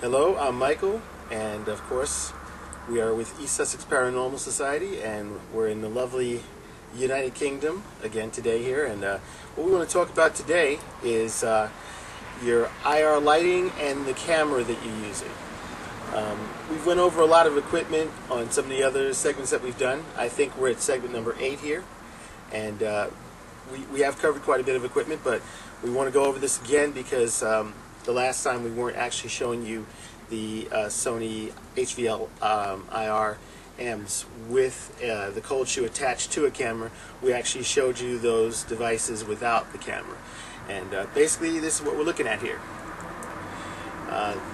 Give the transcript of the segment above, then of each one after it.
Hello, I'm Michael, and of course, we are with East Sussex Paranormal Society, and we're in the lovely United Kingdom again today here. And what we want to talk about today is your IR lighting and the camera that you're using. We've went over a lot of equipment on some of the other segments that we've done. I think we're at segment number 8 here, and we have covered quite a bit of equipment, but we want to go over this again because the last time we weren't actually showing you the Sony HVL-IRMs with the cold shoe attached to a camera. We actually showed you those devices without the camera. And basically this is what we're looking at here.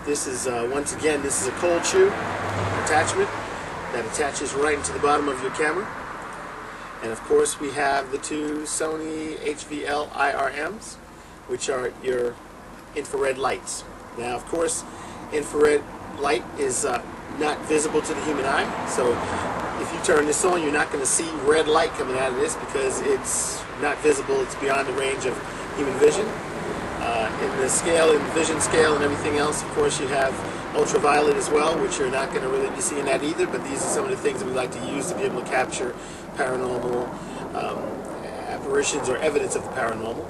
This is, once again, this is a cold shoe attachment that attaches right into the bottom of your camera. And of course we have the two Sony HVL-IRMs, which are your infrared lights. Now, of course, infrared light is not visible to the human eye, so if you turn this on, you're not going to see red light coming out of this because it's not visible. It's beyond the range of human vision. In the scale, in the vision scale and everything else, of course, you have ultraviolet as well, which you're not going to really be seeing that either, but these are some of the things that we like to use to be able to capture paranormal apparitions or evidence of the paranormal.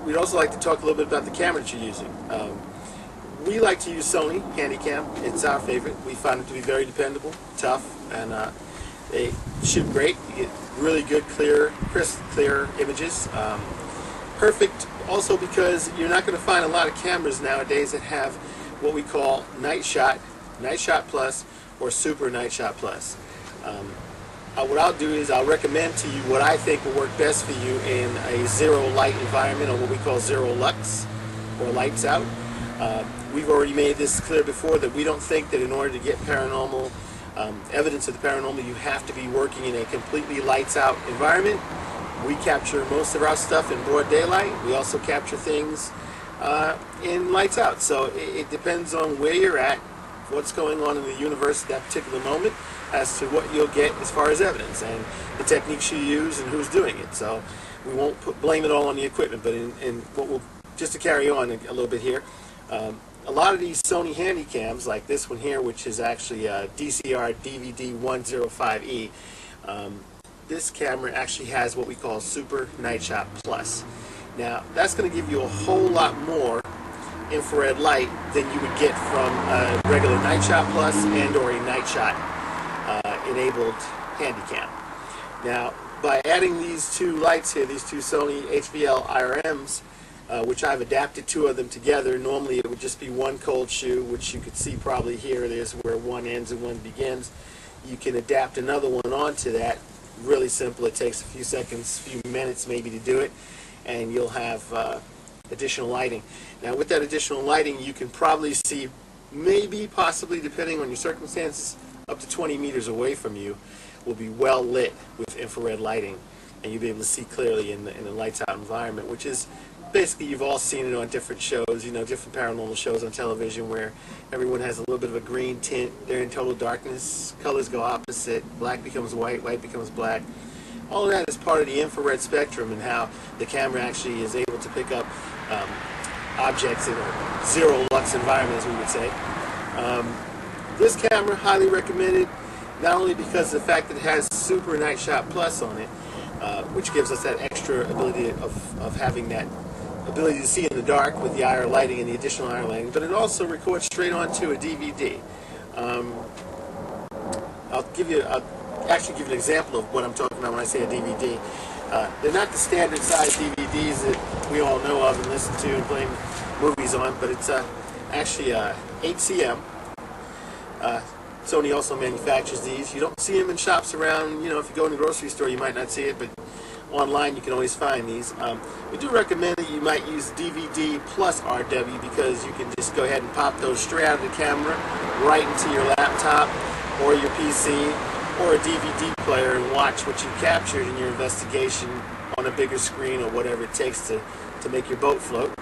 We'd also like to talk a little bit about the camera that you're using. We like to use Sony Handycam. It's our favorite. We find it to be very dependable, tough, and they shoot great. You get really good, clear, crisp, clear images. Perfect also because you're not going to find a lot of cameras nowadays that have what we call nightshot, nightshot plus, or super nightshot plus. What I'll do is I'll recommend to you what I think will work best for you in a zero light environment, or what we call zero lux, or lights out. We've already made this clear before that we don't think that in order to get paranormal evidence of the paranormal, you have to be working in a completely lights out environment. We capture most of our stuff in broad daylight. We also capture things in lights out. So it depends on where you're at, what's going on in the universe at that particular moment, as to what you'll get as far as evidence and the techniques you use and who's doing it. So we won't blame it all on the equipment, but in what we'll, just to carry on a little bit here, a lot of these Sony Handycams, like this one here, which is actually a DCR DVD 105E, this camera actually has what we call Super Nightshot Plus. Now, that's going to give you a whole lot more infrared light than you would get from a regular Nightshot Plus and or a Nightshot enabled Handycam. Now, by adding these two lights here, these two Sony HVL-IRMs, which I've adapted two of them together. Normally it would just be one cold shoe, which you could see probably here. There's where one ends and one begins. You can adapt another one onto that. Really simple. It takes a few seconds, a few minutes maybe to do it, and you'll have additional lighting. Now with that additional lighting, you can probably see, maybe, possibly, depending on your circumstances, up to 20 meters away from you will be well lit with infrared lighting, and you'll be able to see clearly in the lights out environment, which is basically, you've all seen it on different shows, you know, different paranormal shows on television where everyone has a little bit of a green tint, they're in total darkness, colors go opposite, black becomes white, white becomes black. All of that is part of the infrared spectrum and how the camera actually is able to pick up objects in a zero lux environment, as we would say. This camera, highly recommended, not only because of the fact that it has Super Nightshot Plus on it, which gives us that extra ability of having that ability to see in the dark with the IR lighting and the additional IR lighting, but it also records straight onto a DVD. I'll actually give you an example of what I'm talking about when I say a DVD. They're not the standard size DVDs that we all know of and listen to and play movies on, but it's actually 8 cm. Sony also manufactures these. You don't see them in shops around, you know, if you go in the grocery store you might not see it, but online you can always find these. We do recommend that you might use DVD plus RW because you can just go ahead and pop those straight out of the camera right into your laptop or your PC or a DVD player and watch what you captured in your investigation on a bigger screen or whatever it takes to make your boat float.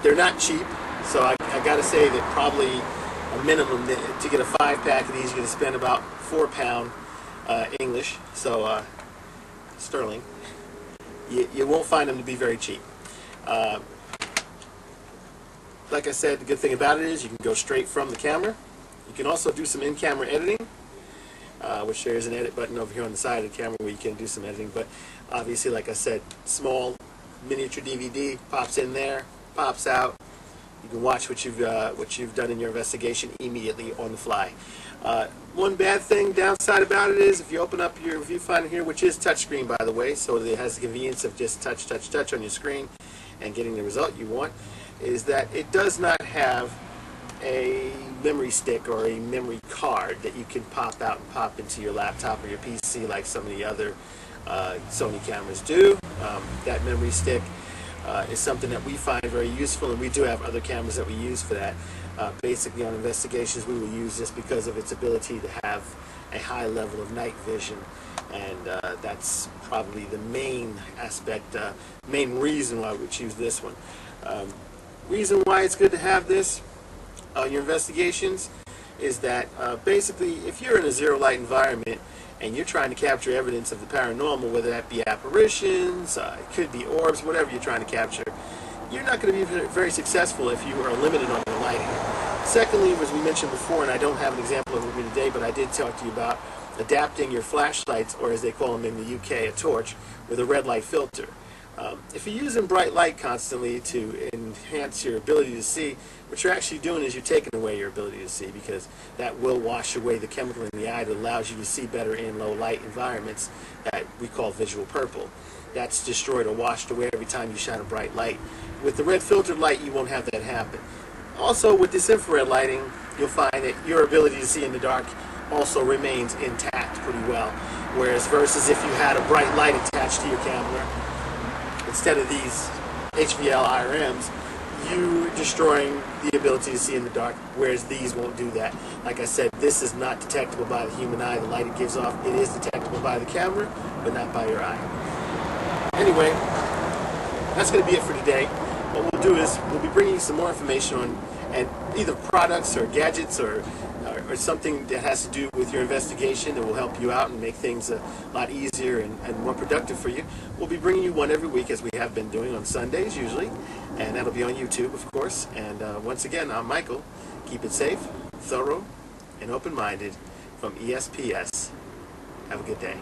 They're not cheap, so I gotta say that probably a minimum to get a 5-pack of these, you're going to spend about £4 English, so sterling. You won't find them to be very cheap. like I said, the good thing about it is you can go straight from the camera. You can also do some in-camera editing, which there is an edit button over here on the side of the camera where you can do some editing. But obviously, like I said, small miniature DVD pops in there, pops out. You can watch what you've done in your investigation immediately on the fly. One bad thing, downside about it is if you open up your viewfinder here, which is touchscreen by the way, so it has the convenience of just touch on your screen and getting the result you want, is that it does not have a memory stick or a memory card that you can pop out and pop into your laptop or your PC like some of the other Sony cameras do. That memory stick is something that we find very useful, and we do have other cameras that we use for that. Basically on investigations we will use this because of its ability to have a high level of night vision, and that's probably the main aspect, main reason why we choose this one. Reason why it's good to have this on your investigations is that basically if you're in a zero light environment and you're trying to capture evidence of the paranormal, whether that be apparitions, it could be orbs, whatever you're trying to capture, you're not going to be very successful if you are limited on your lighting. Secondly, as we mentioned before, and I don't have an example of it with me today, but I did talk to you about adapting your flashlights, or as they call them in the UK, a torch, with a red light filter. If you're using bright light constantly to enhance your ability to see, what you're actually doing is you're taking away your ability to see, because that will wash away the chemical in the eye that allows you to see better in low light environments that we call visual purple. That's destroyed or washed away every time you shine a bright light. With the red filtered light, you won't have that happen. Also, with this infrared lighting, you'll find that your ability to see in the dark also remains intact pretty well. Whereas versus if you had a bright light attached to your camera, instead of these HVL-IRMs, you're destroying the ability to see in the dark, whereas these won't do that. Like I said, this is not detectable by the human eye. The light it gives off, it is detectable by the camera, but not by your eye. Anyway, that's going to be it for today. What we'll do is we'll be bringing you some more information on either products or gadgets or something that has to do with your investigation that will help you out and make things a lot easier and more productive for you. We'll be bringing you one every week, as we have been doing on Sundays usually, and that'll be on YouTube, of course. And once again, I'm Michael. Keep it safe, thorough, and open-minded from ESPS. Have a good day.